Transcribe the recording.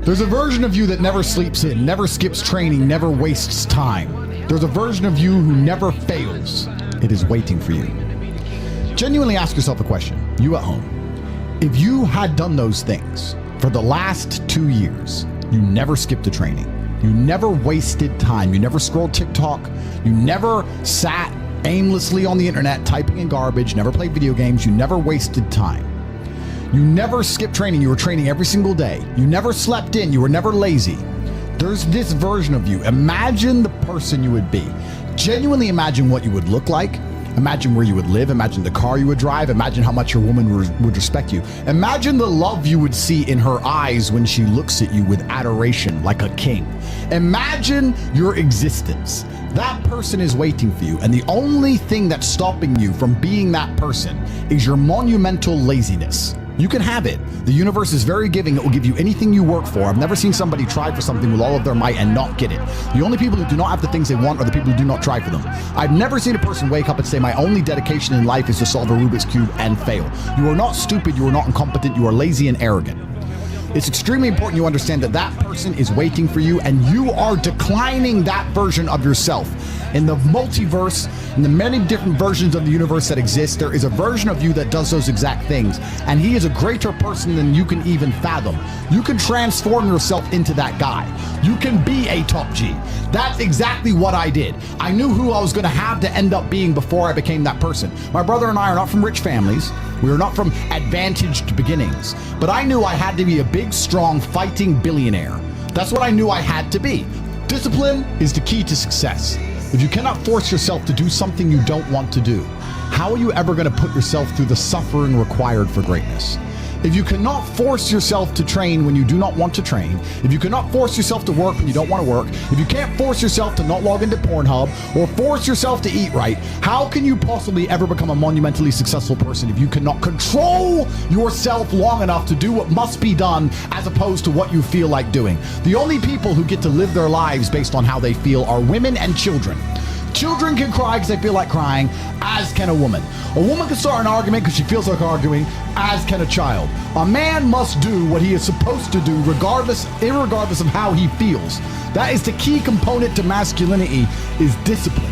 There's a version of you that never sleeps in, never skips training, never wastes time. There's a version of you who never fails. It is waiting for you. Genuinely ask yourself a question, you at home. If you had done those things for the last 2 years, you never skipped a training, you never wasted time, you never scrolled TikTok, you never sat aimlessly on the internet typing in garbage, never played video games, you never wasted time. You never skipped training, you were training every single day. You never slept in, you were never lazy. There's this version of you. Imagine the person you would be. Genuinely imagine what you would look like. Imagine where you would live. Imagine the car you would drive. Imagine how much your woman would respect you. Imagine the love you would see in her eyes when she looks at you with adoration like a king. Imagine your existence. That person is waiting for you, and the only thing that's stopping you from being that person is your monumental laziness. You can have it. The universe is very giving. It will give you anything you work for. I've never seen somebody try for something with all of their might and not get it. The only people who do not have the things they want are the people who do not try for them. I've never seen a person wake up and say, my only dedication in life is to solve a Rubik's Cube and fail. You are not stupid. You are not incompetent. You are lazy and arrogant. It's extremely important you understand that that person is waiting for you, and you are declining that version of yourself. In the multiverse, in the many different versions of the universe that exist, there is a version of you that does those exact things, and he is a greater person than you can even fathom. You can transform yourself into that guy. You can be a top G. That's exactly what I did. I knew who I was going to have to end up being before I became that person. My brother and I are not from rich families. We are not from advantaged beginnings, but I knew I had to be a big, strong, fighting billionaire. That's what I knew I had to be. Discipline is the key to success. If you cannot force yourself to do something you don't want to do, how are you ever going to put yourself through the suffering required for greatness? If you cannot force yourself to train when you do not want to train, if you cannot force yourself to work when you don't want to work, if you can't force yourself to not log into Pornhub or force yourself to eat right, how can you possibly ever become a monumentally successful person if you cannot control yourself long enough to do what must be done as opposed to what you feel like doing? The only people who get to live their lives based on how they feel are women and children. Children can cry because they feel like crying, as can a woman. A woman can start an argument because she feels like arguing, as can a child. A man must do what he is supposed to do irregardless of how he feels. That is the key component to masculinity, is discipline.